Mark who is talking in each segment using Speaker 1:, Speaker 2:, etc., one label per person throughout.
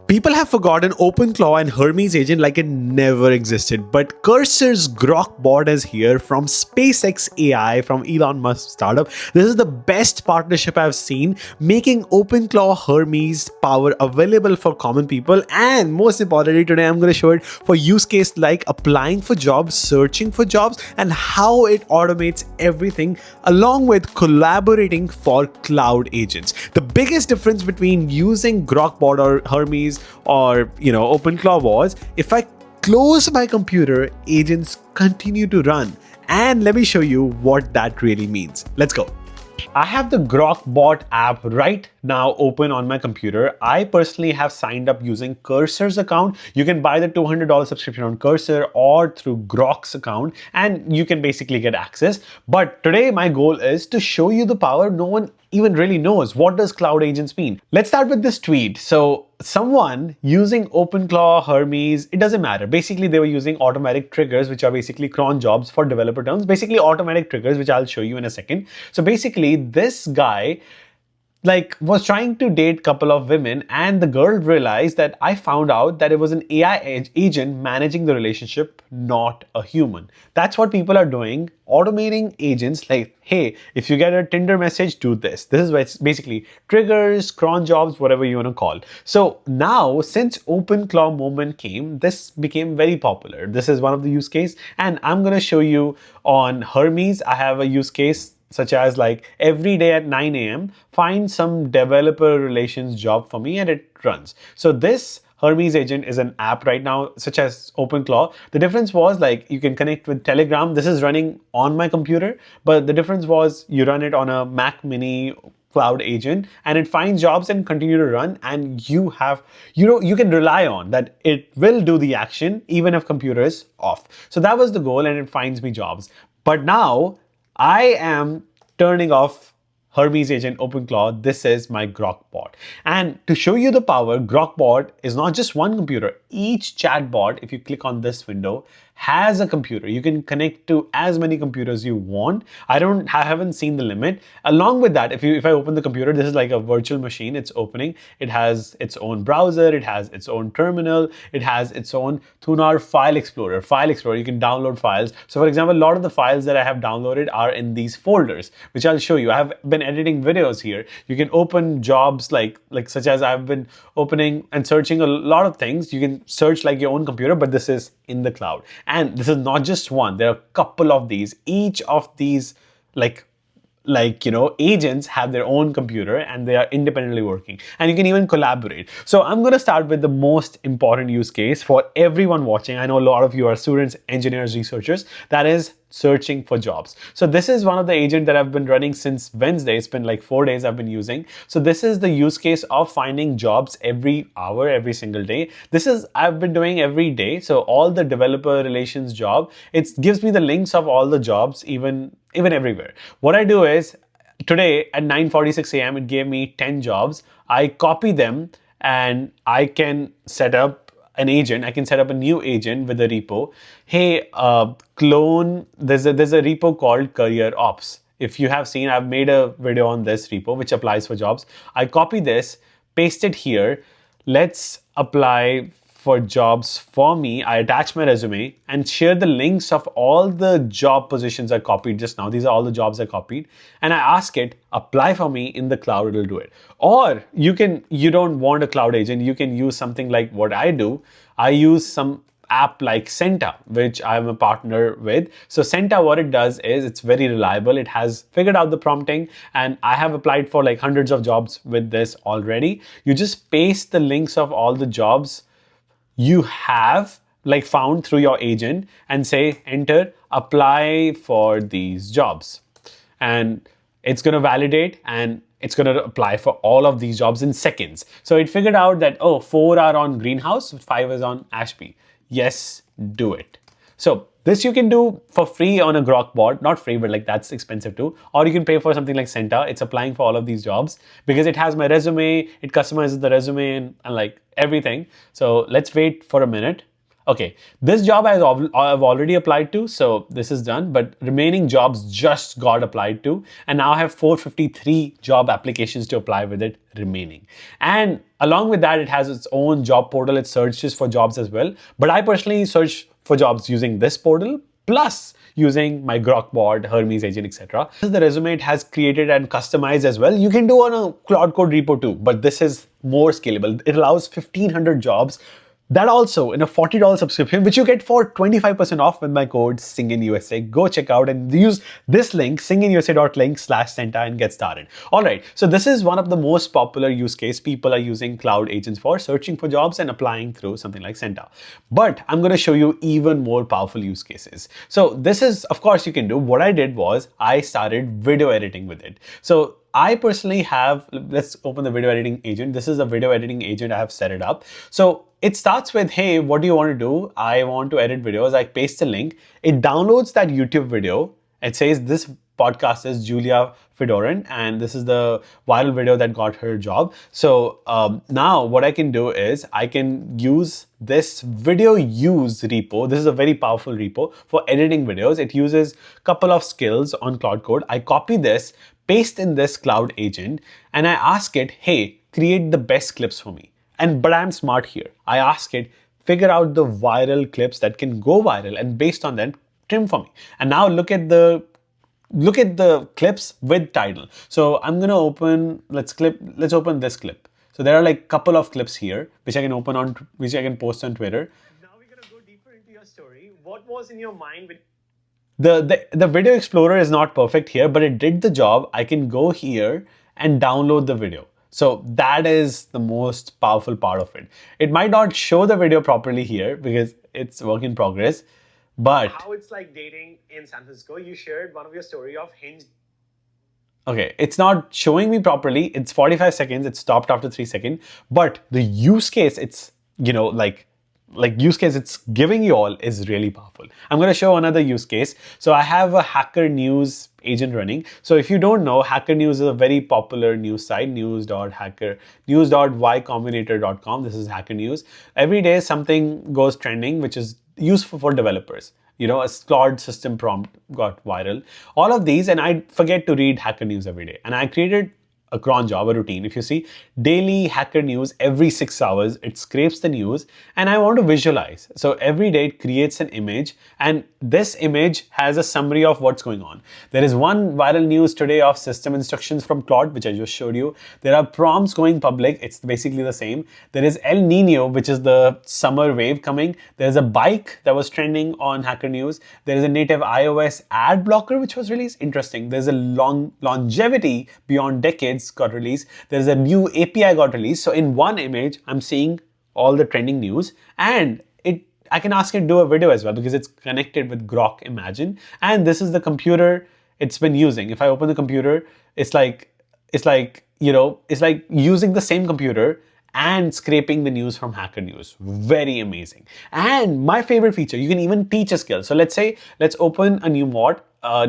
Speaker 1: People have forgotten OpenClaw and Hermes agent like it never existed, but Cursor's GrokBot is here from SpaceX AI, from Elon Musk's startup. This is the best partnership I've seen, making OpenClaw Hermes power available for common people, and most importantly, today I'm going to show it for use case like applying for jobs, searching for jobs, and how it automates everything along with collaborating for cloud agents. The biggest difference between using GrokBot or Hermes or OpenClaw was if I close my computer, agents continue to run. And let me show you what that really means. Let's go. I have the GrokBot app right now open on my computer. I personally have signed up using Cursor's account. You can buy the $200 subscription on Cursor or through Grok's account, and you can basically get access. But today my goal is to show you the power. No one even really knows what does cloud agents mean. Let's start with this tweet. So someone using OpenClaw, Hermes, it doesn't matter. Basically, they were using automatic triggers, which are basically cron jobs for developer terms, basically automatic triggers, which I'll show you in a second. So basically, this guy was trying to date a couple of women, and the girl realized that I found out that it was an AI agent managing the relationship, not a human. That's what people are doing, automating agents like, hey, if you get a Tinder message, do this. This is what basically triggers, cron jobs, whatever you want to call. So now, since OpenClaw moment came, this became very popular. This is one of the use case, and I'm going to show you on Hermes. I have a use case such as every day at 9 a.m. find some developer relations job for me, and it runs. So this Hermes agent is an app right now, such as OpenClaw. The difference was you can connect with Telegram. This is running on my computer, but the difference was you run it on a Mac Mini cloud agent, and it finds jobs and continue to run, and you can rely on that it will do the action even if computer is off. So that was the goal, and it finds me jobs. But now I am turning off Hermes agent OpenClaw. This is my GrokBot. And to show you the power, GrokBot is not just one computer. Each chatbot, if you click on this window, has a computer. You can connect to as many computers you want. I haven't seen the limit. Along with that, if I open the computer, this is like a virtual machine. It's opening. It has its own browser. It has its own terminal. It has its own Tunar file explorer. You can download files. So for example, a lot of the files that I have downloaded are in these folders, which I'll show you. I have been editing videos here. You can open jobs such as I've been opening and searching a lot of things. You can search like your own computer, but this is in the cloud. And this is not just one. There are a couple of these. Each of these agents have their own computer, and they are independently working, and you can even collaborate. So I'm going to start with the most important use case for everyone watching. I know a lot of you are students, engineers, researchers. That is searching for jobs. So this is one of the agents that I've been running since Wednesday. It's been 4 days I've been using. So this is the use case of finding jobs every hour, every single day. This is I've been doing every day. So all the developer relations job, it gives me the links of all the jobs, even everywhere. What I do is today at 9:46 a.m. it gave me 10 jobs. I copy them, and I can set up an agent. I can set up a new agent with a repo. Hey, clone, there's a repo called CareerOps. If you have seen, I've made a video on this repo, which applies for jobs. I copy this, paste it here. Let's apply for jobs for me. I attach my resume and share the links of all the job positions I copied just now. These are all the jobs I copied. And I ask it, apply for me in the cloud, it'll do it. Or you don't want a cloud agent, you can use something like what I do. I use some app like Senta, which I'm a partner with. So Senta, what it does is it's very reliable. It has figured out the prompting, and I have applied for hundreds of jobs with this already. You just paste the links of all the jobs you have found through your agent and say, enter, apply for these jobs. And it's going to validate, and it's going to apply for all of these jobs in seconds. So it figured out that, 4 are on greenhouse, 5 is on Ashby. Yes, do it. So this you can do for free on a GrokBot, not free, but that's expensive too. Or you can pay for something like Senta. It's applying for all of these jobs because it has my resume, it customizes the resume and everything. So let's wait for a minute. Okay, this job I've already applied to, so this is done, but remaining jobs just got applied to, and now I have 453 job applications to apply with it remaining. And along with that, it has its own job portal. It searches for jobs as well, but I personally search for jobs using this portal, plus using my GrokBot, Hermes agent, etc. This is the resume it has created and customized as well. You can do on a Claude Code repo too, but this is more scalable. It allows 1,500 jobs. That also in a $40 subscription, which you get for 25% off with my code SINGINUSA. Go check out and use this link, singinusa.link/Senta, and get started. All right, so this is one of the most popular use case people are using cloud agents for, searching for jobs and applying through something like Senta. But I'm going to show you even more powerful use cases. So this is, of course, you can do. What I did was I started video editing with it. So I personally have, let's open the video editing agent. This is a video editing agent. I have set it up. So it starts with, hey, what do you want to do? I want to edit videos. I paste the link. It downloads that YouTube video. It says this podcast is Julia Fedoran, and this is the viral video that got her job. So now what I can do is I can use this video use repo. This is a very powerful repo for editing videos. It uses a couple of skills on Claude Code. I copy this, paste in this cloud agent, and I ask it, hey, create the best clips for me. But I'm smart here. I ask it, figure out the viral clips that can go viral, and based on that, trim for me. And now look at the clips with title. So I'm gonna open, let's open this clip. So there are like a couple of clips here, which I can post on Twitter. Now we're gonna go deeper into your story. What was in your mind with the video explorer is not perfect here, but it did the job. I can go here and download the video. So that is the most powerful part of it. It might not show the video properly here because it's work in progress, but how it's like dating in San Francisco. You shared one of your story of Hinge. Okay, it's not showing me properly. It's 45 seconds. It stopped after 3 seconds. But the use case, it's, like use case it's giving you all is really powerful. I'm going to show another use case. So I have a Hacker News agent running. So if you don't know, Hacker News is a very popular news site, news.ycombinator.com. This is Hacker News. Every day something goes trending, which is useful for developers. A Claude system prompt got viral. All of these, and I forget to read Hacker News every day. And I created a cron job, a routine. If you see daily Hacker News, every 6 hours, it scrapes the news, and I want to visualize. So every day it creates an image, and this image has a summary of what's going on. There is one viral news today of system instructions from Claude, which I just showed you. There are prompts going public. It's basically the same. There is El Nino, which is the summer wave coming. There's a bike that was trending on Hacker News. There is a native iOS ad blocker, which was released. Interesting. There's a longevity beyond decades got released. There's a new API got released. So in one image, I'm seeing all the trending news, and I can ask it to do a video as well because it's connected with Grok Imagine. And this is the computer it's been using. If I open the computer, it's like using the same computer and scraping the news from Hacker News. Very amazing. And my favorite feature, you can even teach a skill. So let's open a new bot. I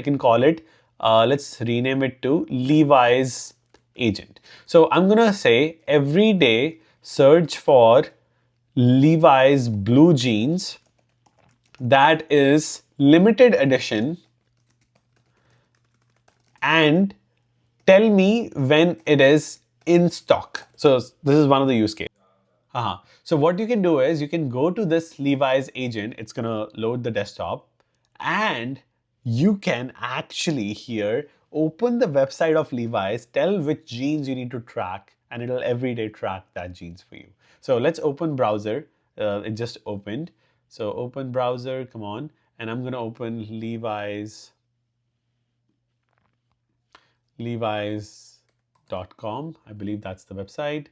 Speaker 1: can call it, let's rename it to Levi's agent. So I'm gonna say every day search for Levi's blue jeans that is limited edition and tell me when it is in stock. So this is one of the use cases. So what you can do is you can go to this Levi's agent. It's gonna load the desktop, and you can actually here open the website of Levi's, tell which jeans you need to track, and it'll every day track that jeans for you. So let's open browser. It just opened. So open browser, come on. And I'm gonna open Levi's.com. I believe that's the website.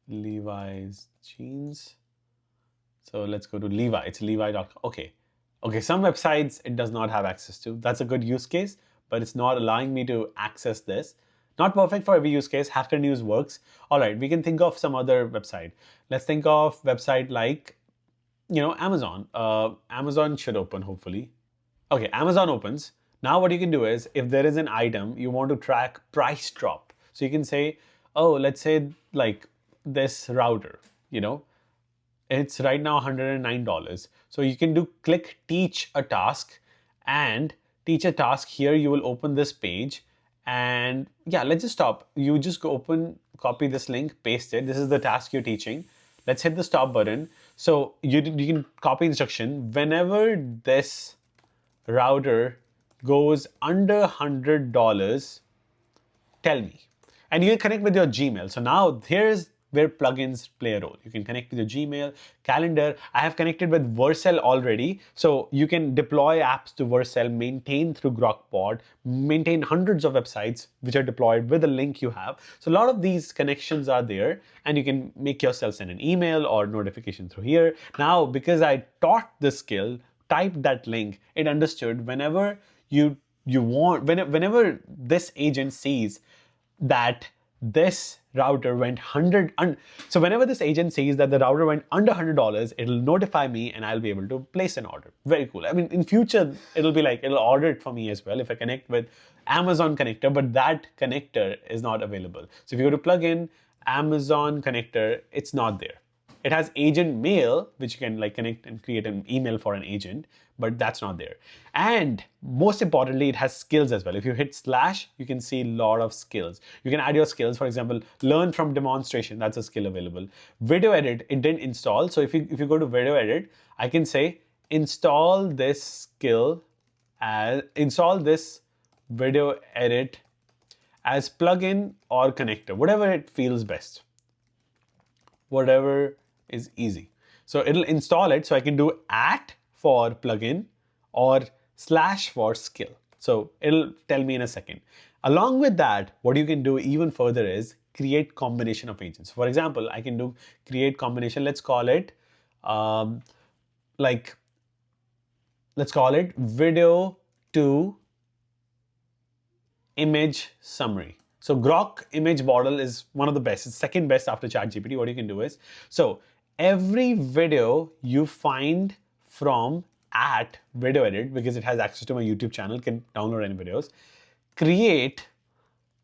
Speaker 1: Levi's jeans. So let's go to Levi. It's levi.com. Okay, some websites it does not have access to. That's a good use case, but it's not allowing me to access this. Not perfect for every use case. Hacker News works. All right, we can think of some other website. Let's think of website like, Amazon. Amazon should open, hopefully. Okay, Amazon opens. Now what you can do is, if there is an item, you want to track price drop. So you can say, oh, let's say like this router, It's right now $109. So you can do click teach a task and teach a task. Here you will open this page, and yeah, let's just stop. You just go open, copy this link, paste it. This is the task you're teaching. Let's hit the stop button. So you can copy instruction. Whenever this router goes under $100, tell me. And you can connect with your Gmail. So now here's where plugins play a role. You can connect with your Gmail, calendar. I have connected with Vercel already. So you can deploy apps to Vercel, maintain through GrokBot, maintain hundreds of websites which are deployed with the link you have. So a lot of these connections are there, and you can make yourself send an email or notification through here. Now, because I taught this skill, typed that link, it understood whenever you want, whenever this agent sees that this router went 100, so whenever this agent says that the router went under $100, it'll notify me and I'll be able to place an order. Very cool. I mean, in future, it'll be like, it'll order it for me as well if I connect with Amazon connector, but that connector is not available. So if you go to plugin, Amazon connector, it's not there. It has agent mail, which you can like connect and create an email for an agent, but that's not there. And most importantly, it has skills as well. If you hit slash, you can see a lot of skills. You can add your skills. For example, learn from demonstration. That's a skill available. Video edit, it didn't install. So if you go to video edit, I can say install this skill as install this video edit as plugin or connector, whatever it feels best. Whatever is easy. So it'll install it. So I can do @ for plugin or / for skill. So it'll tell me in a second. Along with that, what you can do even further is create combination of agents. For example, I can do create combination. Let's call it video to image summary. So Grok image model is one of the best. It's second best after ChatGPT. What you can do is, so every video you find from video edit, because it has access to my YouTube channel, can download any videos, create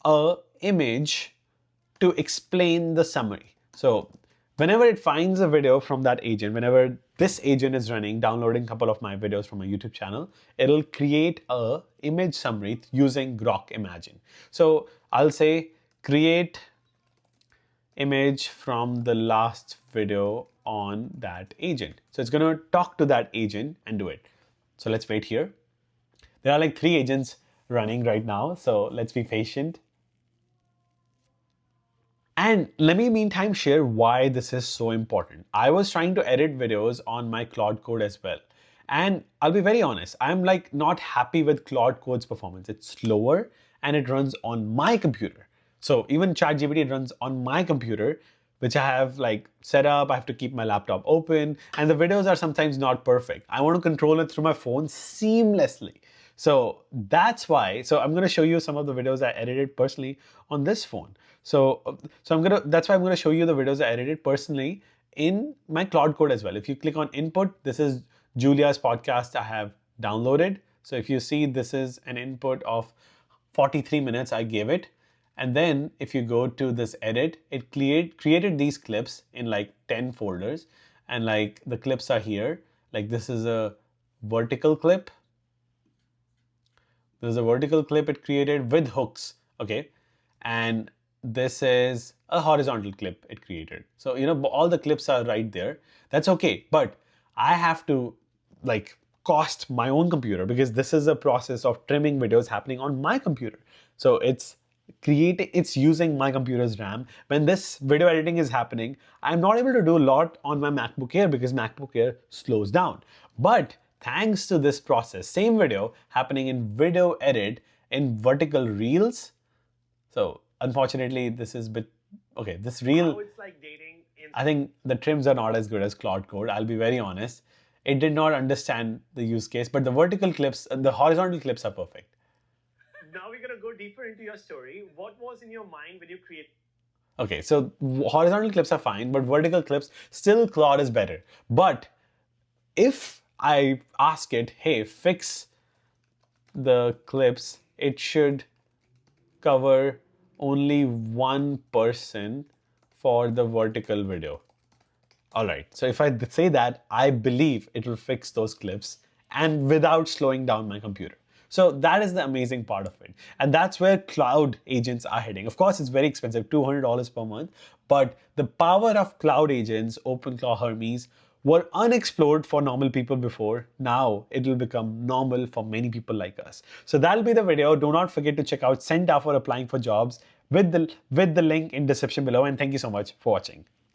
Speaker 1: a image to explain the summary. So whenever it finds a video from that agent, whenever this agent is running, downloading a couple of my videos from my YouTube channel, it'll create a image summary using Grok Imagine. So I'll say create image from the last video on that agent. So it's going to talk to that agent and do it. So let's wait here. There are like 3 agents running right now. So let's be patient. And let me meantime share why this is so important. I was trying to edit videos on my Claude code as well. And I'll be very honest, I'm like not happy with Claude code's performance. It's slower and it runs on my computer. So even ChatGPT runs on my computer, which I have like set up. I have to keep my laptop open, and the videos are sometimes not perfect. I want to control it through my phone seamlessly. So that's why, so I'm going to show you some of the videos I edited personally on this phone. That's why I'm going to show you the videos I edited personally in my Claude code as well. If you click on input, this is Julia's podcast I have downloaded. So if you see, this is an input of 43 minutes I gave it. And then if you go to this edit, it created these clips in like 10 folders. And like the clips are here. Like this is a vertical clip. There's a vertical clip it created with hooks, okay? And this is a horizontal clip it created. So, you know, all the clips are right there. That's okay, but I have to like cost my own computer, because this is a process of trimming videos happening on my computer. So it's using my computer's RAM. When this video editing is happening, I'm not able to do a lot on my MacBook Air because MacBook Air slows down. But thanks to this process, same video happening in video edit in vertical reels. So unfortunately, this is bit okay. This reel,
Speaker 2: How it's like dating in
Speaker 1: I think the trims are not as good as Claude Code. I'll be very honest. It did not understand the use case, but the vertical clips, the horizontal clips are perfect.
Speaker 2: Now we're gonna go deeper into your story. What was in your mind when you create?
Speaker 1: Okay, so horizontal clips are fine, but vertical clips, still Claude is better. But if I ask it, hey, fix the clips, it should cover only one person for the vertical video. All right, so if I say that, I believe it will fix those clips and without slowing down my computer. So that is the amazing part of it. And that's where cloud agents are heading. Of course, it's very expensive, $200 per month, but the power of cloud agents, OpenClaw, Hermes, were unexplored for normal people before. Now it will become normal for many people like us. So that'll be the video. Do not forget to check out Senta for applying for jobs with the link in description below. And thank you so much for watching.